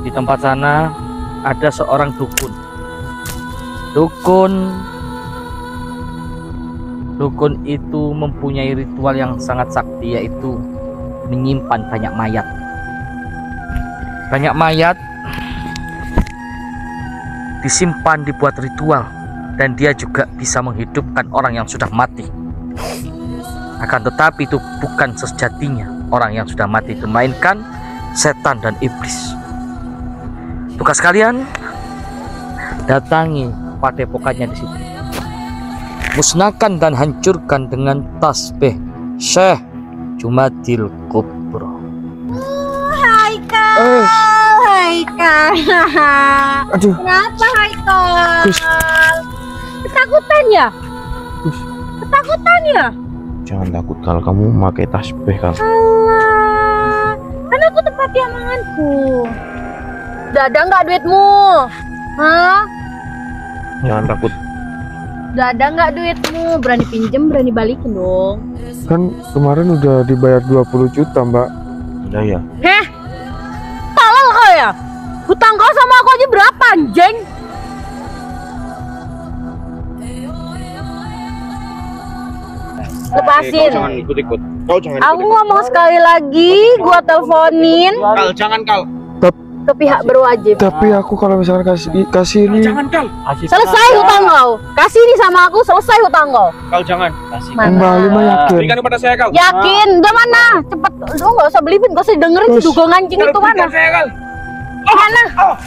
Di tempat sana ada seorang dukun. Dukun itu mempunyai ritual yang sangat sakti, yaitu menyimpan banyak mayat. Banyak mayat disimpan, dibuat ritual, dan dia juga bisa menghidupkan orang yang sudah mati. Akan tetapi itu bukan sejatinya orang yang sudah mati itu, melainkan setan dan iblis. Tugas kalian, datangi padepokannya di situ. Musnahkan dan hancurkan dengan tasbih Syekh Jumadil Kubro. Haikal, Haikal. Aduh. Kenapa Haikal? Gus. Ketakutan ya? Gus. Ketakutan ya? Jangan takut kalau kamu pakai tasbih Kal. Alah, kan aku tempati amanganku. Udah ada nggak duitmu? Hah? Jangan takut. Udah ada nggak duitmu? Berani pinjem, berani balikin dong. Kan kemarin udah dibayar 20 juta mbak. Udah ya. Heh? Tolol kau ya? Hutang kau sama aku aja berapa anjing? Lepasin. Kau jangan ikut-ikut. Kau jangan Aku ikut-ikut. ngomong sekali lagi, gua teleponin Kal, jangan Kal. ke pihak berwajib. Tapi aku kalau misalkan kasih ini. Jangan Kal. Selesai hutang kau. Kasih ini sama aku, selesai hutang kau. Kal jangan. Kembali mah yakin. Berikan kepada saya Kal. Yakin? Udah mana? Cepet. Lu nggak usah belibet, nggak usah dengerin si Terus. dugong anjing itu mana? Berikan saya Kal. Mana? Allah.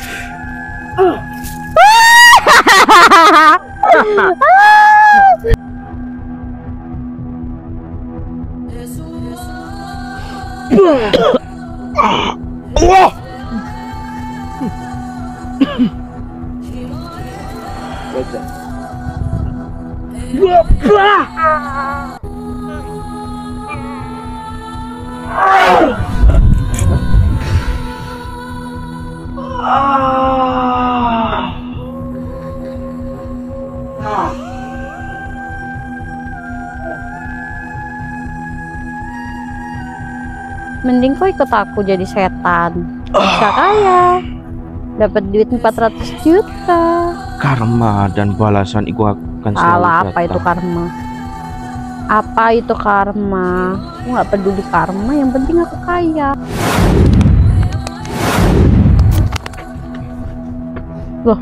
Mending kau ikut aku jadi setan. Bisa kaya. Dapat duit 400 juta. Karma dan balasan itu akan selalu Alah, apa itu datang. karma? Apa itu karma? Aku nggak peduli karma, yang penting aku kaya. Loh,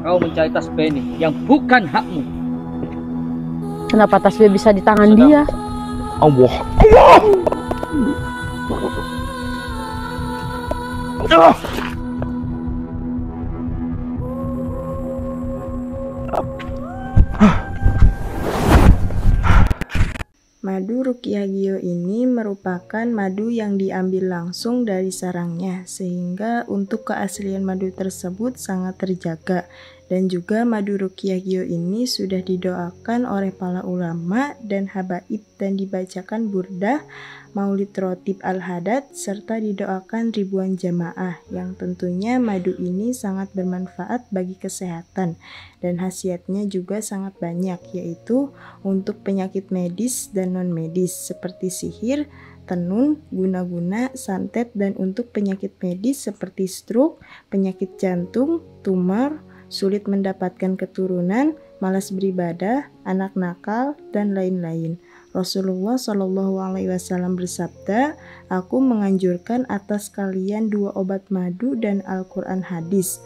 Kau mencari tasbih ini yang bukan hakmu. kenapa tasbih bisa di tangan dia? Allah. Madu Ruqyah Gio ini merupakan madu yang diambil langsung dari sarangnya, sehingga untuk keaslian madu tersebut sangat terjaga. Dan juga madu Ruqyah Gio ini sudah didoakan oleh para ulama dan habaib dan dibacakan burdah, maulid rotib al-hadad, serta didoakan ribuan jamaah, yang tentunya madu ini sangat bermanfaat bagi kesehatan dan khasiatnya juga sangat banyak, yaitu untuk penyakit medis dan non-medis seperti sihir, tenun, guna-guna, santet, dan untuk penyakit medis seperti stroke, penyakit jantung, tumor, sulit mendapatkan keturunan, malas beribadah, anak nakal, dan lain-lain. Rasulullah Shallallahu Alaihi Wasallam bersabda, "Aku menganjurkan atas kalian 2 obat madu dan Al-Quran hadis."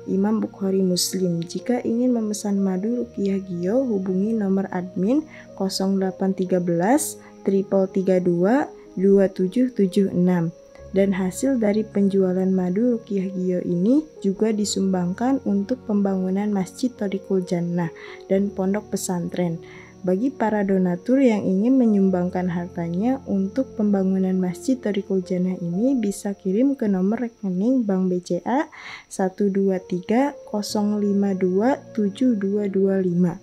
Imam Bukhari Muslim. Jika ingin memesan madu Ruqyah Gio, hubungi nomor admin 0813 332 2776. Dan hasil dari penjualan madu Ruqyah Gio ini juga disumbangkan untuk pembangunan Masjid Thoriqul Jannah dan pondok pesantren. Bagi para donatur yang ingin menyumbangkan hartanya untuk pembangunan Masjid Thoriqul Jannah ini bisa kirim ke nomor rekening Bank BCA 123 052 7225,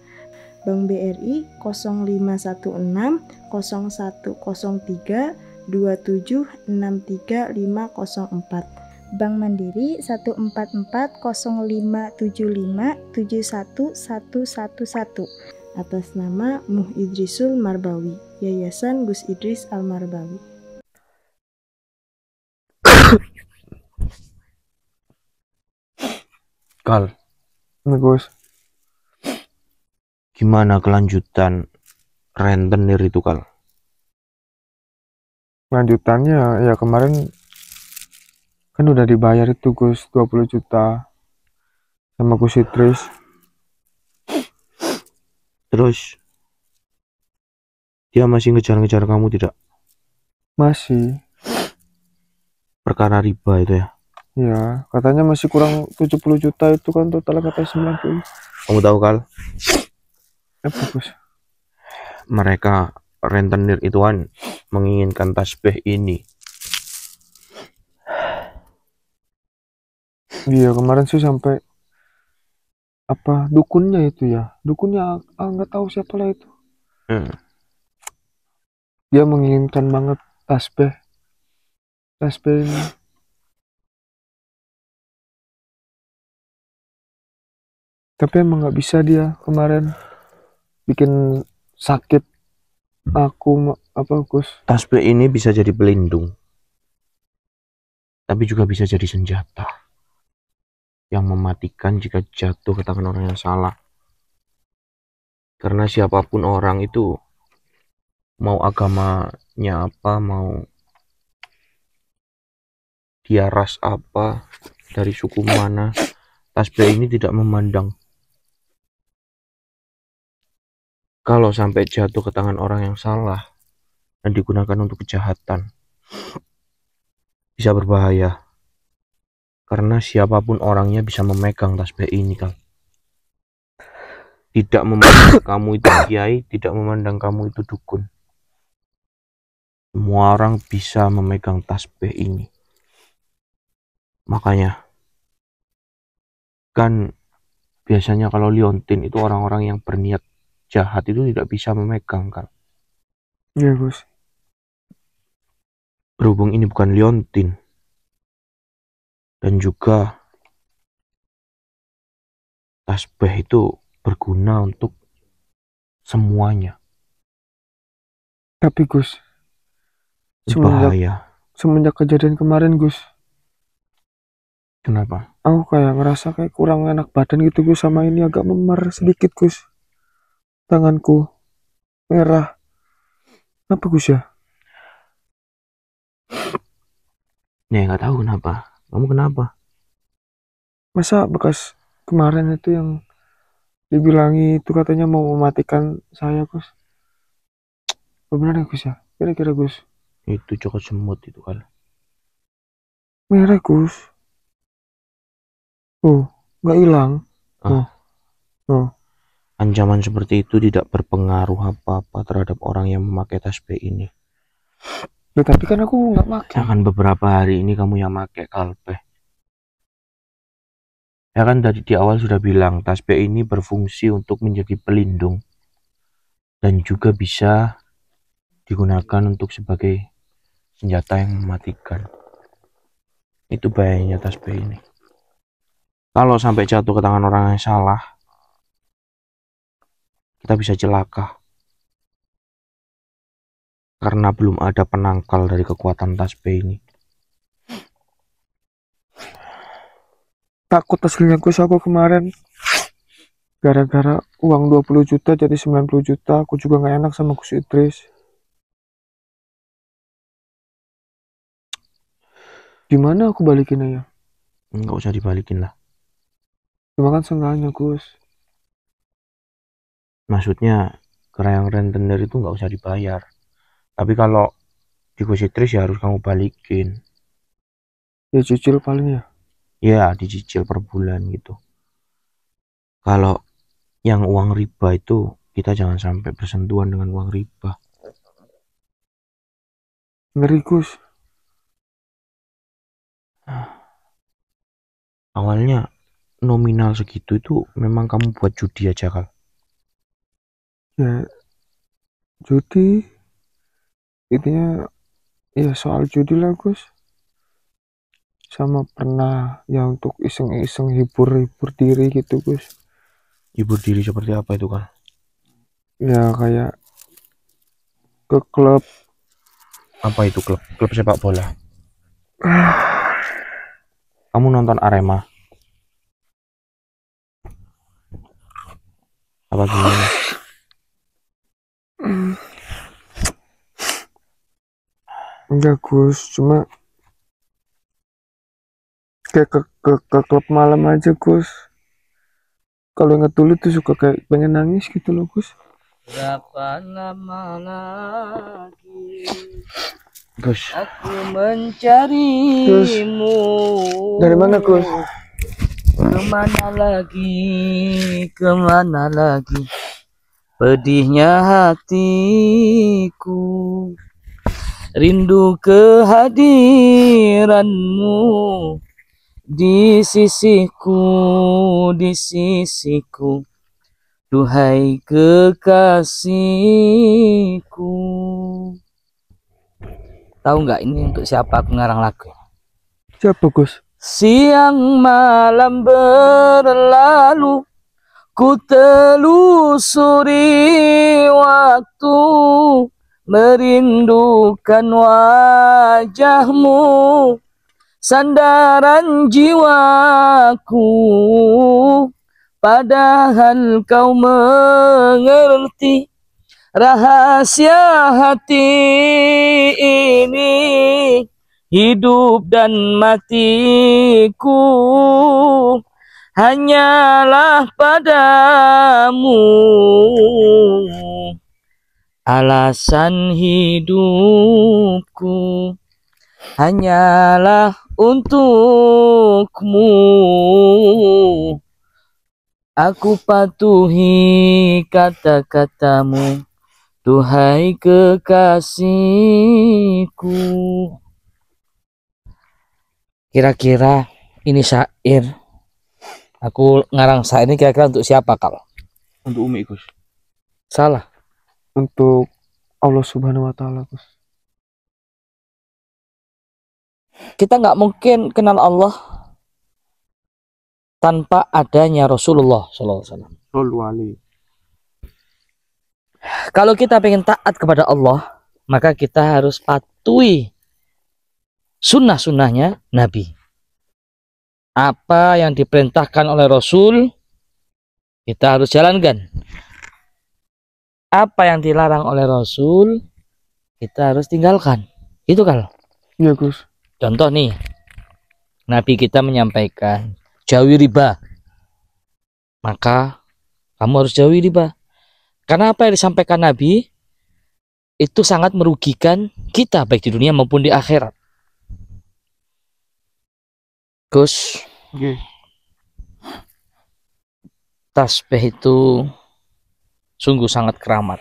Bank BRI 0516 0103 2763504, Bank Mandiri 1440575711111, atas nama Muh Idrisul Marbawi, Yayasan Gus Idris Al Marbawi. Kal, Nah, Gus, gimana kelanjutan rentenir itu, Kal? lanjutannya ya kemarin kan udah dibayar itu Gus 20 juta sama Gus Idris. Terus dia masih ngejar-ngejar kamu tidak? Masih, Perkara riba itu ya? ya katanya masih kurang 70 juta itu kan total kata 90. Kamu tahu, Kal? Apa Gus? Mereka rentenir itu kan menginginkan tasbih ini. Iya kemarin sih sampai apa dukunnya itu ya, dukunnya nggak tahu siapa lah itu. Dia menginginkan banget tasbih ini. Tapi emang nggak bisa, dia kemarin bikin sakit aku apa Gus. Tasbih ini bisa jadi pelindung, tapi juga bisa jadi senjata yang mematikan jika jatuh ke tangan orang yang salah. Karena siapapun orang itu, mau agamanya apa, mau dia ras apa, dari suku mana, tasbih ini tidak memandang. Kalau sampai jatuh ke tangan orang yang salah dan digunakan untuk kejahatan, bisa berbahaya. Karena siapapun orangnya bisa memegang tasbih ini, Kal. Tidak memandang kamu itu kiai, tidak memandang kamu itu dukun. Semua orang bisa memegang tasbih ini. Makanya kan biasanya kalau liontin itu orang-orang yang berniat jahat itu tidak bisa memegang, Kal. Iya Gus. Berhubung ini bukan liontin, dan juga tasbih itu berguna untuk semuanya. Tapi Gus, Bahaya. semenjak kejadian kemarin Gus, Kenapa? aku kayak ngerasa kayak kurang enak badan gitu Gus, sama ini agak memar sedikit Gus. Tanganku merah. Apa Gus ya? Nih, nggak tahu kenapa. Kamu kenapa? Masa bekas kemarin itu yang dibilangi itu katanya mau mematikan saya Gus? Apa benar ya Gus ya? Kira-kira Gus? Itu cokot semut itu, Kal. Merah Gus. Oh, nggak hilang. Oh. Ancaman seperti itu tidak berpengaruh apa-apa terhadap orang yang memakai tasbih ini. Ya, tapi kan aku nggak pakai. Akan beberapa hari ini kamu yang pakai, Kalpe. Ya kan tadi di awal sudah bilang, tasbih ini berfungsi untuk menjadi pelindung. Dan juga bisa digunakan untuk sebagai senjata yang mematikan. Itu bahayanya tasbih ini. Kalau sampai jatuh ke tangan orang yang salah, kita bisa celaka. Karena belum ada penangkal dari kekuatan tasbih ini. Takut aslinya Gus aku kemarin. Gara-gara uang 20 juta jadi 90 juta, aku juga nggak enak sama Gus Idris. Gimana aku balikin ya? Nggak usah dibalikin lah. Cuma kan seenggaknya Gus. Maksudnya, karena yang rentenir itu nggak usah dibayar. Tapi kalau di Gus Idris ya harus kamu balikin. Ya cicil paling ya. Ya, dicicil per bulan gitu. Kalau yang uang riba itu, kita jangan sampai bersentuhan dengan uang riba. Ngeri Gus. Awalnya nominal segitu itu memang kamu buat judi aja, Kal. Ya judi. Intinya ya soal judi lah Gus. Sama pernah ya untuk iseng-iseng hibur diri gitu Gus. Hibur diri seperti apa itu, Kal? Ya kayak ke klub. Apa itu klub? Klub sepak bola. Kamu nonton Arema? Apa gimana? Enggak Gus, cuma kayak ke klub malam aja Gus. Kalau inget dulu tuh suka kayak pengen nangis gitu loh Gus. Berapa lama lagi Gus, aku mencarimu? Dari mana Gus? Kemana lagi, kemana lagi, pedihnya hatiku, rindu kehadiranmu di sisiku, di sisiku, duhai kekasihku. Tahu nggak ini untuk siapa aku ngarang lagu? Siapa Gus? Siang malam berlalu, ku telusuri waktu, merindukan wajahmu, sandaran jiwaku. Padahal kau mengerti rahasia hati ini, hidup dan matiku hanyalah padamu, alasan hidupku hanyalah untukmu. Aku patuhi kata-katamu, duhai kekasihku. Kira-kira ini syair, aku ngarang syair ini kira-kira untuk siapa Kal? untuk Umi Gus. Salah. Untuk Allah Subhanahu wa Ta'ala Gus. Kita nggak mungkin kenal Allah tanpa adanya Rasulullah SAW. Wali. Kalau kita pengen taat kepada Allah, maka kita harus patuhi sunnah-sunnahnya Nabi. Apa yang diperintahkan oleh Rasul, kita harus jalankan. Apa yang dilarang oleh Rasul, kita harus tinggalkan. Itu Kal. Iya Gus. Contoh nih, Nabi kita menyampaikan, jauhi riba. Maka kamu harus jauhi riba. Karena apa yang disampaikan Nabi itu sangat merugikan kita baik di dunia maupun di akhirat. Gus, Oke. tasbih itu sungguh sangat keramat.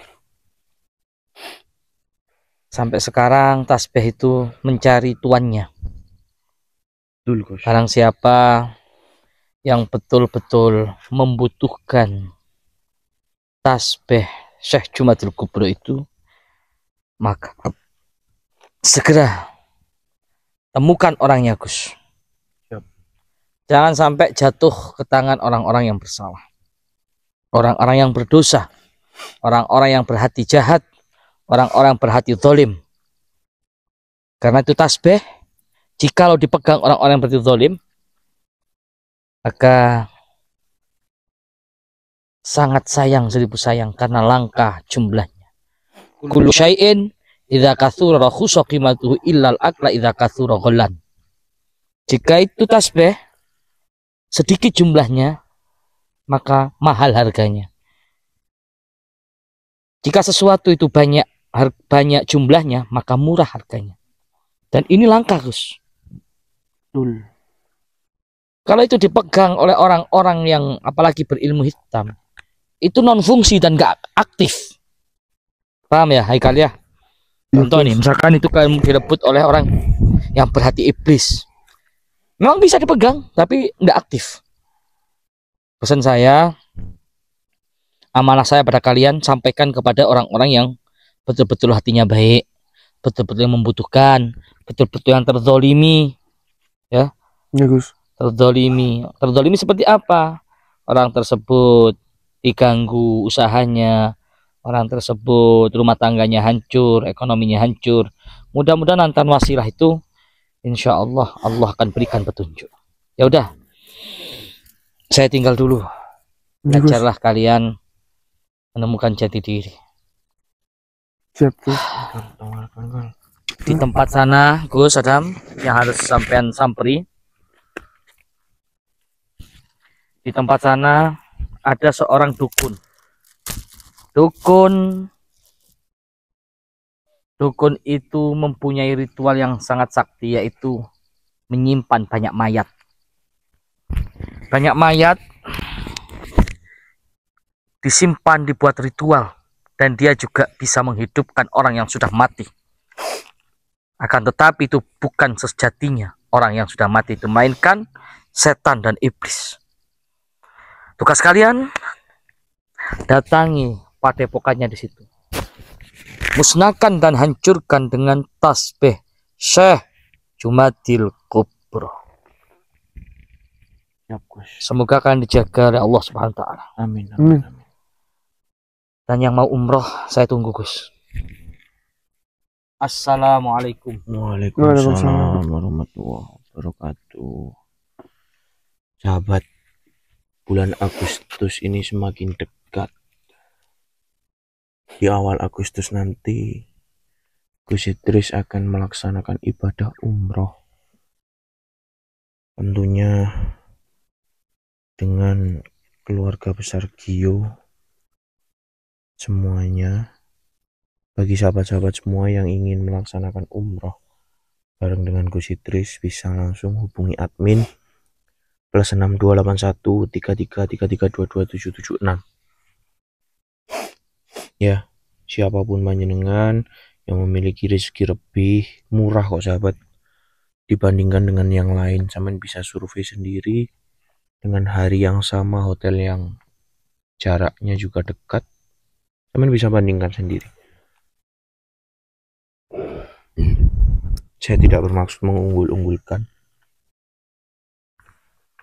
Sampai sekarang tasbih itu mencari tuannya. Betul Gus. Barang siapa yang betul-betul membutuhkan tasbih Syekh Jumatul Kubro itu, maka segera temukan orangnya Gus. Siap. Jangan sampai jatuh ke tangan orang-orang yang bersalah, orang-orang yang berdosa, orang-orang yang berhati jahat, orang-orang berhati zalim. Karena itu tasbih, jikalau dipegang orang-orang yang berhati zalim, maka sangat sayang, seribu sayang, karena langka jumlahnya. Kullu syai'in idza katsura rakhusa qimatuhu illal akla idza katsura ghallan. Jika itu tasbih sedikit jumlahnya, maka mahal harganya. Jika sesuatu itu banyak jumlahnya, maka murah harganya. Dan ini langka Gus. Betul. Kalau itu dipegang oleh orang-orang yang apalagi berilmu hitam, itu non fungsi dan gak aktif. Paham ya Haikal ya? Contoh nih, misalkan itu kamu direbut oleh orang yang berhati iblis, memang bisa dipegang tapi nggak aktif. Pesan saya, amanah saya pada kalian, sampaikan kepada orang-orang yang betul-betul hatinya baik, betul-betul yang membutuhkan, betul-betul yang terzolimi, ya. Iya Gus. Terzolimi seperti apa? Orang tersebut diganggu usahanya, orang tersebut rumah tangganya hancur, ekonominya hancur. Mudah-mudahan antan wasilah itu, insya Allah akan berikan petunjuk. Ya udah, saya tinggal dulu. Iya, Gus. Belajarlah kalian menemukan jati diri. Siap Gus. Di tempat sana, Gus Adam, yang harus sampean samperi. Di tempat sana ada seorang dukun. Dukun itu mempunyai ritual yang sangat sakti, yaitu menyimpan banyak mayat. Banyak mayat disimpan, dibuat ritual, dan dia juga bisa menghidupkan orang yang sudah mati. Akan tetapi itu bukan sejatinya orang yang sudah mati itu, melainkan setan dan iblis. Tugas kalian, datangi padepokannya di situ. Musnahkan dan hancurkan dengan tasbih Syekh Jumadil Kubro. Siap, Gus. Semoga kalian dijaga oleh Allah Subhanahu wa taala. Amin, amin, amin. Dan yang mau umroh, saya tunggu, Gus. Assalamualaikum. Waalaikumsalam warahmatullahi wabarakatuh. Sahabat, bulan Agustus ini semakin dekat. Di awal Agustus nanti, Gus Idris akan melaksanakan ibadah umroh. Tentunya dengan keluarga besar Gio, semuanya. Bagi sahabat-sahabat semua yang ingin melaksanakan umroh bareng dengan Gus Idris, bisa langsung hubungi admin +6281 3333227776. Ya, siapapun panjenengan yang memiliki rezeki lebih murah kok sahabat dibandingkan dengan yang lain, sampean bisa survei sendiri dengan hari yang sama, hotel yang jaraknya juga dekat, sampean bisa bandingkan sendiri. Saya tidak bermaksud mengunggul-unggulkan,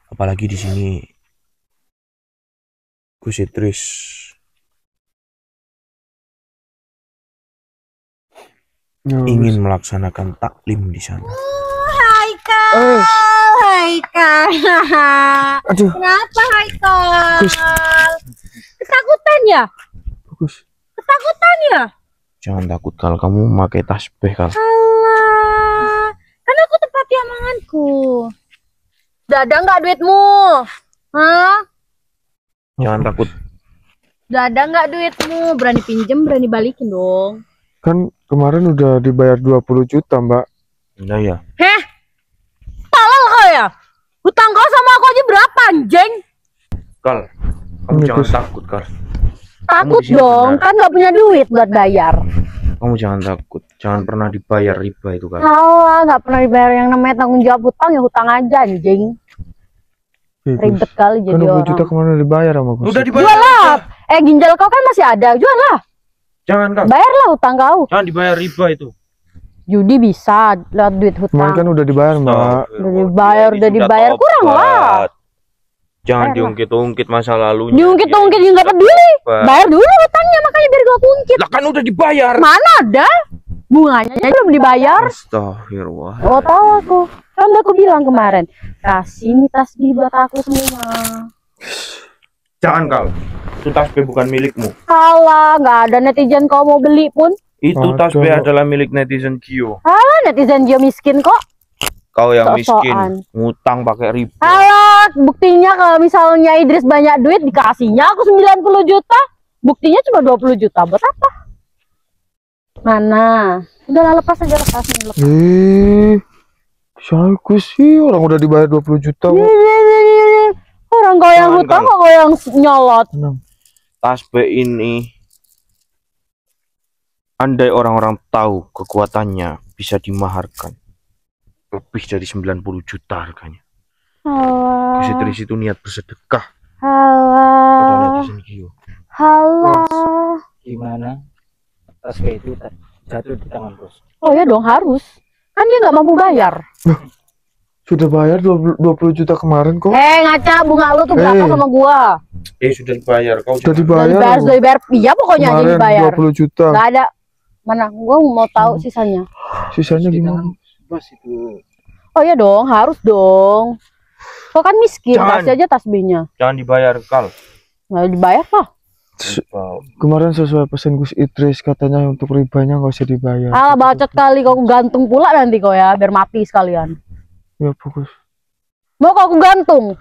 apalagi di sini Gus Idris ingin melaksanakan taklim di sana. Haikal, Haikal. Aduh, Kenapa Haikal? Gus. Ketakutan ya? Gus. Ketakutan ya? Jangan takut kalau kamu pakai tasbih kal. Alah, kan aku tepati omonganku. Udah ada nggak duitmu? Hah? Jangan takut. Udah ada nggak duitmu? Berani pinjem, berani balikin dong. Kan kemarin udah dibayar 20 juta, Mbak. Enggak ya? Heh? Tolol kau ya? Hutang kau sama aku aja berapa, anjing? Kal, kamu Ini, jangan Gus. takut kal. Takut di sini dong, benar. kan nggak punya duit buat bayar. Kamu jangan takut. Jangan pernah dibayar riba itu kal. Alah, nggak pernah dibayar, yang namanya tanggung jawab hutang ya hutang aja, anjing. Iya, Gus. Ribet kali Kan jadi 20 juta orang. kemarin udah dibayar sama Gus. Udah dibayar. Jual lah. Ginjal kau kan masih ada, jual lah. Jangan kal. Bayarlah hutang kau. Jangan dibayar riba itu. Judi bisa lewat duit Kemarin hutang. kan udah dibayar, Mbak. Udah dibayar, Dia ini udah sudah dibayar, kurang tobat. lah. Jangan Bayar lah. diungkit-ungkit masa lalunya. Diungkit-ungkit Dia ini juga nggak peduli. Pak. Bayar dulu hutangnya, makanya biar gua ungkit. Lah kan udah dibayar. Mana ada? Bunganya aja belum dibayar. Astagfirullah. Oh, tahu aku. Kan udah aku bilang kemarin, kasih nih tasbih buat aku semua. Jangan kal. Itu tasbih bukan milikmu. Kalah, nggak ada netizen kau mau beli pun. Itu Ada, tasbih Mbak. adalah milik netizen Gio. Kalah, netizen dia miskin kok. Kau yang Sok-sokan. miskin, ngutang pakai riba. Kalah, buktinya kalau misalnya Idris banyak duit, dikasihnya aku 90 juta. Buktinya cuma 20 juta. Buat apa? Mana? Udahlah, lepas aja, lepas. Saya Gus sih, orang udah dibayar 20 juta kok. Orang kau yang Jangan, hutang Kal. kok kau yang nyolot. Tenang. Tasbih ini, andai orang-orang tahu kekuatannya, bisa dimaharkan lebih dari 90 juta harganya. Gus Halah, Idris itu niat bersedekah pada halah, netizen Gio. halah. Gimana? Tasbih itu jatuh di tangan Bos. Oh ya dong, harus. Kan dia nggak mampu bayar. Sudah bayar 20 juta kemarin kok. Ngaca, bunga lu tuh berapa sama gua? Sudah dibayar. Kau Sudah jangan- dibayar. Sudah dibayar. Iya, pokoknya aja Kemarin dibayar. 20 juta. Nggak ada. Mana? Gua mau tahu sisanya. Sisanya gimana? Bos itu. Oh ya dong, harus dong. Kau kan miskin, Jangan. kasih aja tasbihnya. Jangan dibayar kal. Nggak dibayar lah. Kemarin sesuai pesan Gus Idris katanya untuk ribanya nggak usah dibayar. Alah bacot kali, kau gantung pula nanti kau ya, biar mati sekalian. Ya Gus. Mau kau gantung?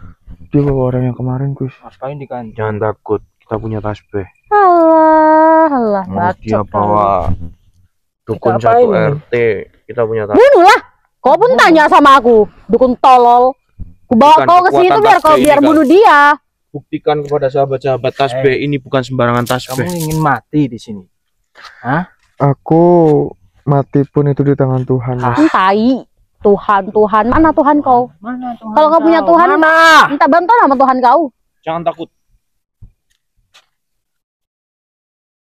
Dia bawa orang yang kemarin Gus. Ngapain di kan? Jangan takut, kita punya tasbih. Alah, Dia bacot kali. bawa dukun Kita apain 1 ini? RT. Kita punya tasbih. Bunuhlah. Kau pun tanya sama aku, dukun tolol. Ku bawa Bukan kau ke situ kekuatan biar kau tasbih biar ini, bunuh dia. Buktikan kepada sahabat-sahabat tasbih ini bukan sembarangan tasbih. Kamu ingin mati di sini? Aku mati pun itu di tangan Tuhan. Mas. Tai. Tuhan, mana Tuhan kau? Mana Tuhan? Kalau kau punya Tuhan, mana? minta bantuan sama Tuhan kau. Jangan takut.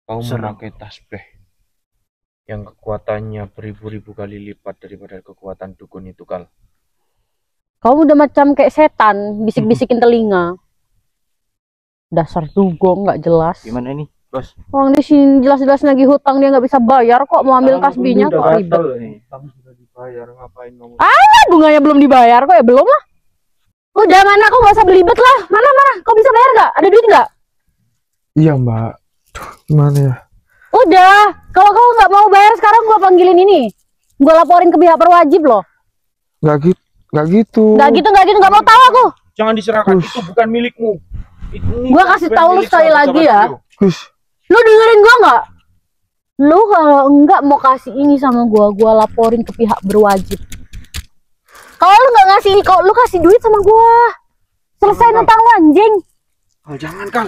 Kau Serem. memakai tasbih yang kekuatannya beribu-ribu kali lipat daripada kekuatan dukun itu, Kal. Kau udah macam kayak setan, bisik-bisikin telinga. Dasar dugong nggak jelas. Gimana ini, Bos? Orang di sini jelas-jelas lagi hutang, dia nggak bisa bayar kok, mau ambil tasbihnya kok ribet. Kamu sudah dibayar, ngapain kamu? Bunganya belum dibayar kok ya, belum lah. Udah mana, kau nggak usah belibet lah. Mana, kau bisa bayar nggak? Ada duit nggak? Iya Mbak. Duh, gimana ya? Udah, kalau kau nggak mau bayar sekarang gua panggilin ini. Gua laporin ke pihak berwajib loh. Nggak gitu. Nggak gitu, nggak mau tahu aku. Jangan diserahkan, itu bukan milikmu. Gua kasih tahu lu sekali lagi ya. Gus. Lu dengerin gua nggak? Lu kalau enggak mau kasih ini sama gua laporin ke pihak berwajib. Kalau lu nggak ngasih, kok lu kasih duit sama gua. Selesai tentang lu anjing. Oh, jangan, Kal.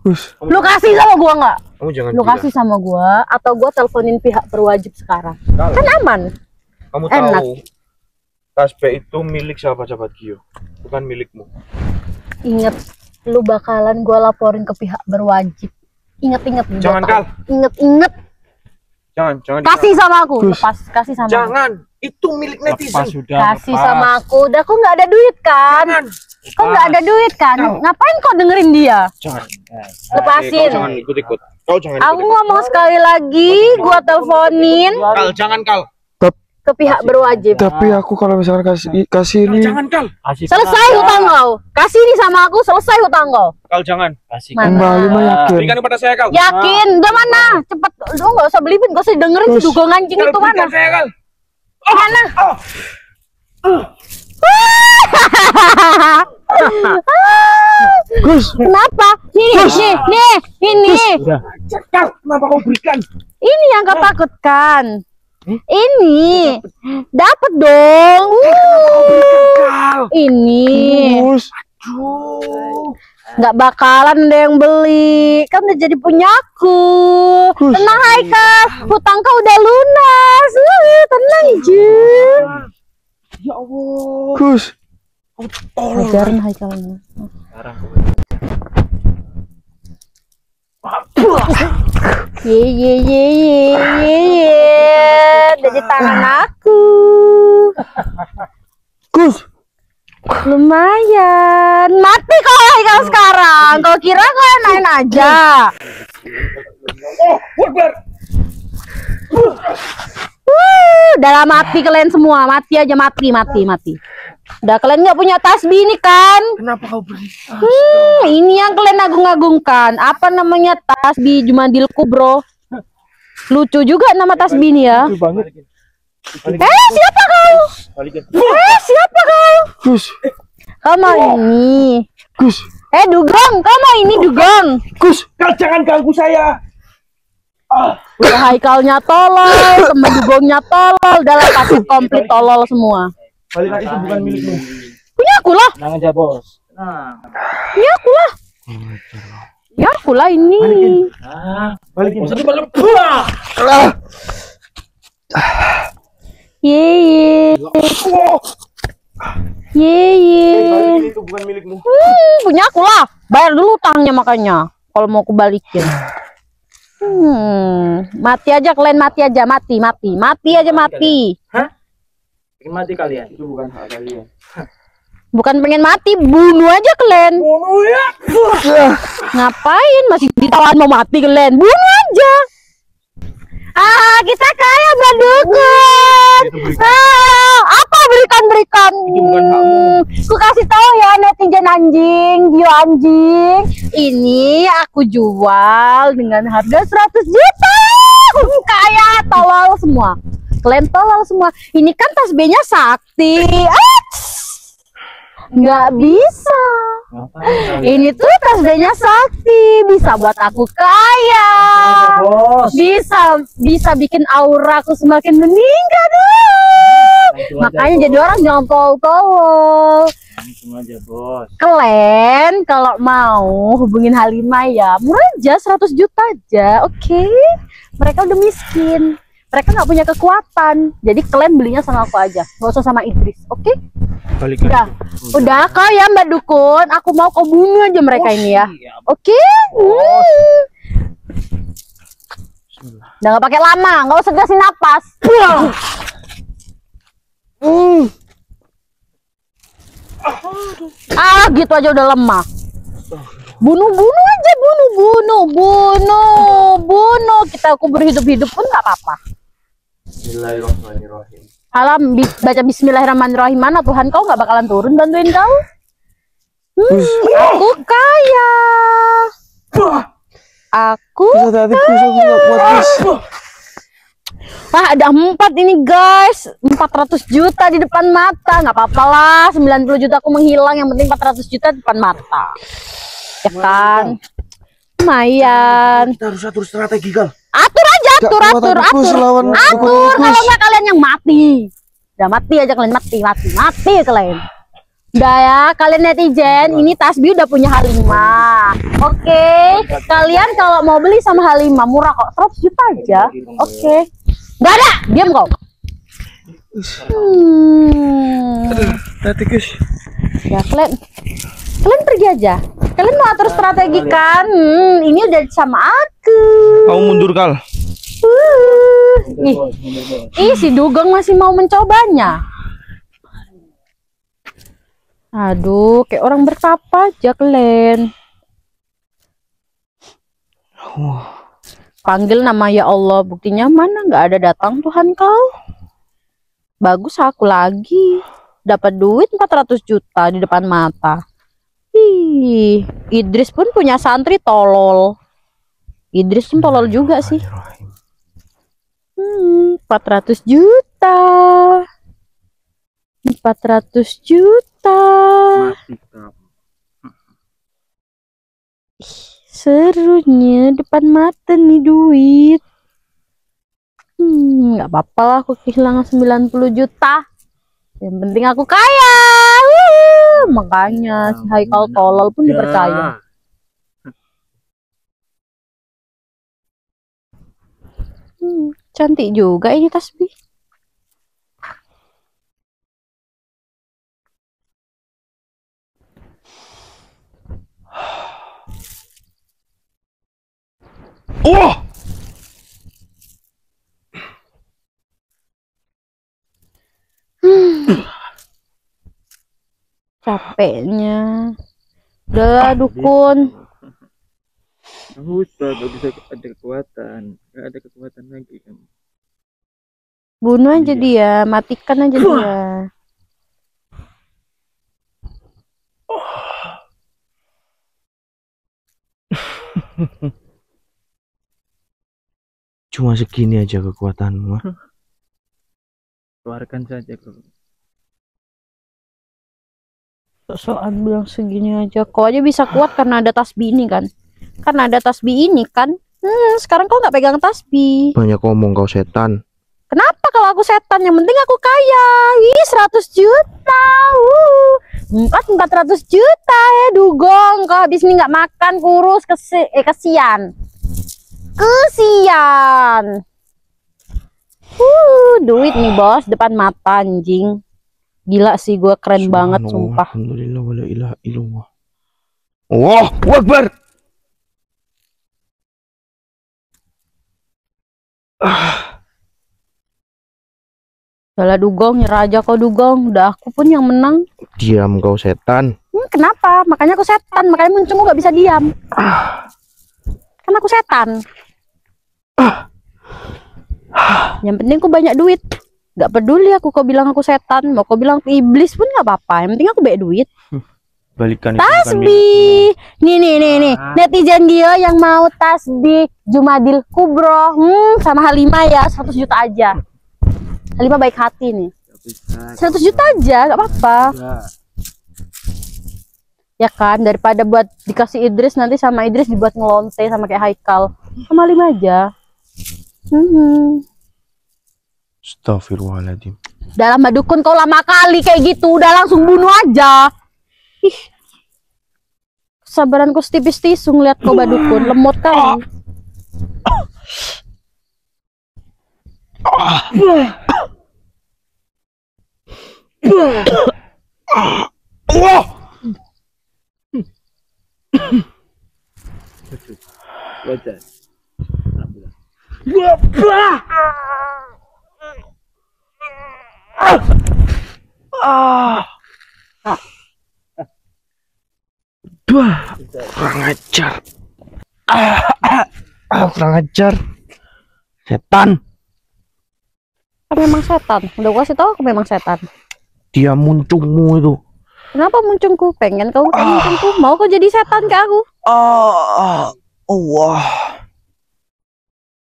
Gus. Lu kasih sama gua nggak? Kamu jangan Lu gila. kasih sama gua atau gua teleponin pihak berwajib sekarang. Kal, Kan aman. kamu enak. tahu tasbih itu milik sahabat-sahabat Gio, bukan milikmu. Ingat, lu bakalan gua laporin ke pihak berwajib. Ingat. Jangan, Kal. Ingat. Jangan. Kasih sama aku. Gus. Lepas, kasih sama aku. Jangan. Itu milik netizen. Kasih sama aku. Udah, kok nggak ada duit kan? Jangan. Kok nggak ada duit kan? Ngapain kau dengerin dia? Jangan. Lepasin. Kau jangan ikut-ikut. Kau jangan Aku ikut-ikut. ngomong sekali lagi, gua teleponin Kal, jangan, Kal. ke pihak berwajib. Tapi aku kalau misalkan kasih ini. Jangan, Kal. Selesai hutang kau. Kasih ini sama aku, selesai hutang kau. Kal, jangan. Mana? Kembali mah yakin. Berikan kepada saya, Kal. Yakin? Udah mana? Cepet. Lu nggak usah belibet, nggak usah dengerin si dugong anjing Kal, itu mana? berikan saya, Kal. Mana? Gus. Kenapa? Nih, ini. Kal, kenapa kau berikan? Ini yang kau takutkan. Ini. Dapat dong. Ini. Gus. Nggak bakalan ada yang beli. Kan udah jadi punyaku. Gus. Tenang Haikal, hutang kau udah lunas. Tenang Jun. Ya Allah. Gus. Ajarin Haikalnya. Ye. Udah di tangan aku. Gus. Lumayan. Mati kau Haikal sekarang. Kau kira kau enain aja. Udah mati kalian semua. Mati aja, mati. Udah kalian nggak punya tasbih ini kan? Kenapa kau beri? Ini yang kalian agung-agungkan. Apa namanya, tasbih Jumadil Kubro? Lucu juga nama tasbih ini ya. Siapa kau? Siapa kau? Gus. Kau mau ini? Gus. Dugong, kau mau ini Dugong? Gus. Kal, jangan ganggu saya. Udah Haikalnya tolol, sama Dugongnya tolol, udah lah kasih komplit tolol semua. Balikan, itu bukan milikmu. Punya aku lah. Tenang aja, Bos. Punya aku lah. Ya aku lah ini. Balikin. Ye. Balikin, itu bukan milikmu. Punya aku lah. Bayar dulu utangnya makanya. Kalau mau aku balikin. Mati aja kalian, mati aja. Mati aja. Bikin mati kalian. Itu bukan hak kalian. Bukan pengen mati, bunuh aja kalian. Bunuh ya. Ngapain masih ditawan mau mati kalian? Bunuh aja. Kita kaya berdukun. Apa berikan? Itu bukan hakmu. Ku kasih tahu ya netizen anjing, Gio anjing. Ini aku jual dengan harga 100 juta. Kaya, tolol semua. Kalian tolol semua. Ini kan tas B-nya sakti. Nggak bisa. Ini tuh tas B-nya sakti, bisa buat aku kaya. Bisa bikin aura aku semakin meningkat. Makanya jadi orang jangan tolol. Kalian kalau mau hubungin Halimah ya murah aja, 100 juta aja. Oke. Mereka udah miskin. Mereka nggak punya kekuatan. Jadi kalian belinya sama aku aja. Nggak usah sama Idris. Oke? Udah kau ya Mbak Dukun. Aku mau kau bunuh aja mereka ini ya. Oke? Udah nggak pakai lama. Nggak usah gasin napas. Gitu aja udah lemah. Bunuh aja, bunuh. Kita kubur hidup-hidup pun nggak apa-apa. Bismillahirrahmanirrahim. Baca Bismillahirrahmanirrahim, mana Tuhan kau nggak bakalan turun bantuin kau. Aku kaya. Aku kaya. Wah, ada 4 ini guys, 400 juta di depan mata. Nggak apa-apa lah, 90 juta aku menghilang, yang penting 400 juta di depan mata. Ya kan, lumayan. Kita harus atur strategi, Kal. Atur aja, atur. Kalau nggak kalian yang mati. Udah mati aja kalian, mati kalian. Udah ya, kalian netizen, ini Tasbih udah punya Halimah. Oke, kalian kalau mau beli sama Halimah murah kok, 100 juta aja. Oke. Nggak ada, diam kau. Ya kalian pergi aja. Kalian mau atur strategi kan? Ini udah sama aku. Kamu mundur, Kal. Si Dugong masih mau mencobanya. Aduh, kayak orang bertapa aja kalian. Panggil nama ya Allah, buktinya mana nggak ada datang Tuhan kau. Bagus aku lagi. Dapat duit 400 juta di depan mata. Idris pun punya santri tolol. Idris pun tolol juga sih. 400 juta. 400 juta. Serunya depan mata nih duit. Nggak apa-apa lah aku kehilangan 90 juta. Yang penting aku kaya. Makanya si Haikal tolol pun dipercaya. Cantik juga ini Tasbih. Capeknya. Udah Dukun. Udah gak bisa ada kekuatan. Gak ada kekuatan lagi kan. Bunuh aja dia, matikan aja dia. Cuma segini aja kekuatanmu. Keluarkan saja kau. Soal bilang segini aja, kau aja bisa kuat karena ada Tasbih ini kan. Karena ada Tasbih ini kan. Sekarang kau nggak pegang Tasbih. Banyak ngomong kau setan. Kenapa kalau aku setan? Yang penting aku kaya. 100 juta. 400 juta ya Dugong. Kau habis ini nggak makan kurus kesian. Duit nih bos depan mata anjing. Gila sih, gue keren banget sumpah. Alhamdulillah wala ilaha illallah. Allahu Akbar. Udah Dugong, nyerah aja kau Dugong. Udah aku pun yang menang. Diam kau setan. Kenapa? Makanya aku setan. Makanya muncul gak bisa diam. Kan aku setan. Yang penting aku banyak duit. Gak peduli aku kau bilang aku setan. Mau kau bilang iblis pun gak apa-apa. Yang penting aku banyak duit. balikan itu bukan Tasbih. Nih. Netizen dia yang mau tasbih Jumadil Kubro. Sama Halimah ya, 100 juta aja. Halimah baik hati nih. 100 juta aja, gak apa-apa. Ya kan, daripada buat dikasih Idris nanti sama Idris dibuat ngelonte sama kayak Haikal. Sama Halimah aja. Astagfirullahaladzim. Dalam dukun kau lama kali kayak gitu, udah langsung bunuh aja. Ih, kesabaranku setipis tisu ngeliat kau badukun, lemot kali. Kurang ajar. Kurang ajar. Setan. Kan memang setan. Udah gua kasih tahu aku memang setan. Dia muncungmu itu. Kenapa muncungku? Pengen kau kayak muncungku? Mau kau jadi setan ke aku? Allah.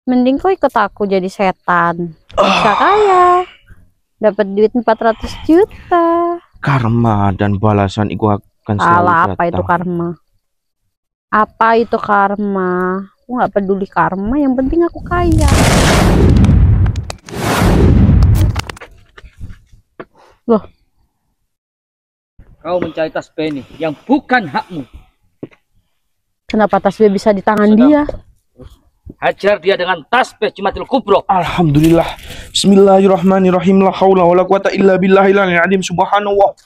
Mending kau ikut aku jadi setan. Bisa kaya. Dapat duit 400 juta. Karma dan balasan itu akan selalu Alah, datang. apa itu karma? Apa itu karma? Aku nggak peduli karma, yang penting aku kaya. Loh, Kau mencari tasbih ini yang bukan hakmu. kenapa tasbih bisa di tangan dia? Hajar dia dengan tasbih Jumadil Kubro. Alhamdulillah. Bismillahirrahmanirrahim. La haula wala quwata illa billahil azim. Subhanallah.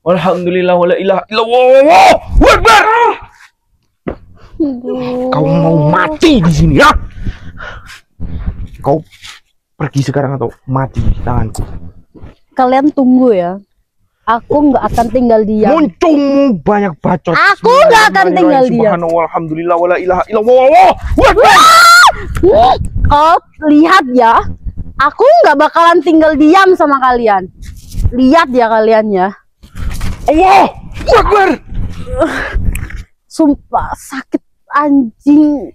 Alhamdulillah wala ilaha illallah. Allahu Akbar. Kau mau mati di sini ya? Kau pergi sekarang atau mati di tanganku? Kalian tunggu ya. Aku nggak akan tinggal diam. Muncungmu banyak bacot. Aku nggak akan tinggal diam. Subhanallah. Alhamdulillah wala ilaha illallah. Allahu Akbar. Oh, lihat ya. Aku nggak bakalan tinggal diam sama kalian. Lihat ya kalian ya. Allahu Akbar. Sumpah sakit anjing.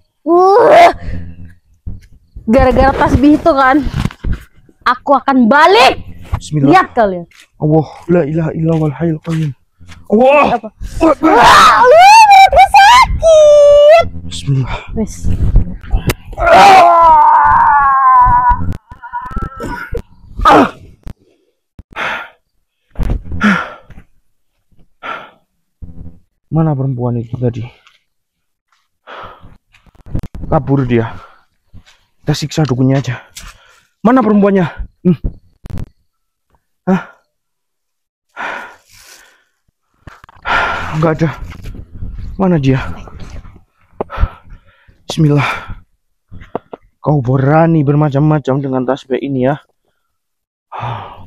Gara-gara tasbih itu kan, aku akan balik. Bismillah. Lihat kalian. Allah la ilaha illallah wal hayyul qayyum. Allah. Akbar. Aku sakit. Bismillah. Wes. Mana perempuan itu tadi? Kabur dia. Kita siksa dukunnya aja. Mana perempuannya? Enggak ada. Mana dia? Bismillah. Kau berani bermacam-macam dengan tasbih ini ya?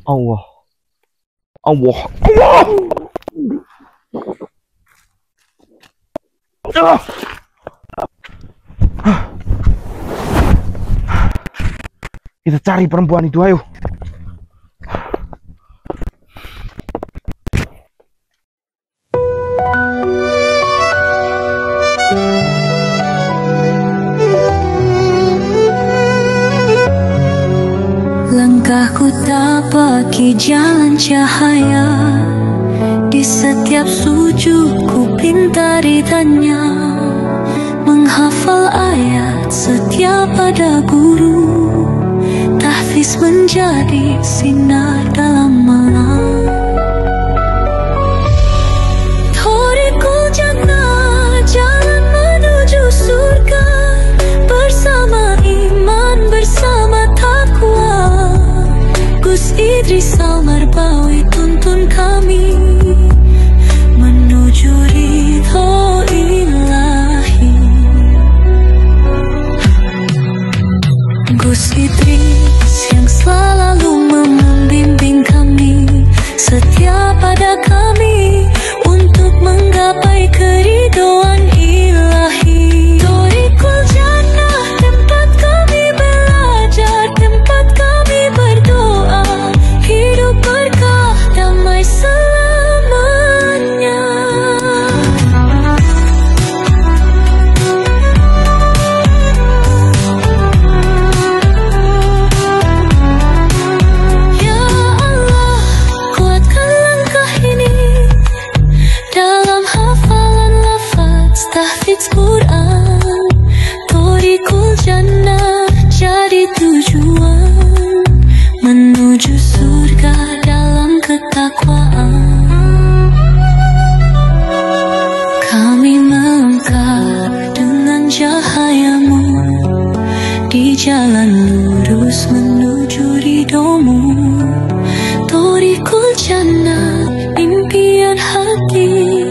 Allah. Allah. Allah. Kita cari perempuan itu, ayo. Langkahku tapaki jalan cahaya, di setiap sujud ku pintari tanya, menghafal ayat setiap ada guru, tahfiz menjadi sinar dalam malam. Thorikul jannah, jalan menuju surga, bersama iman, bersama takwa. Gus Idris Almarbawi tuntun kami menuju ridho ilahi. Gus Idris yang selalu membimbing menuju ridhomu. Thoriqul Jannah, impian hati.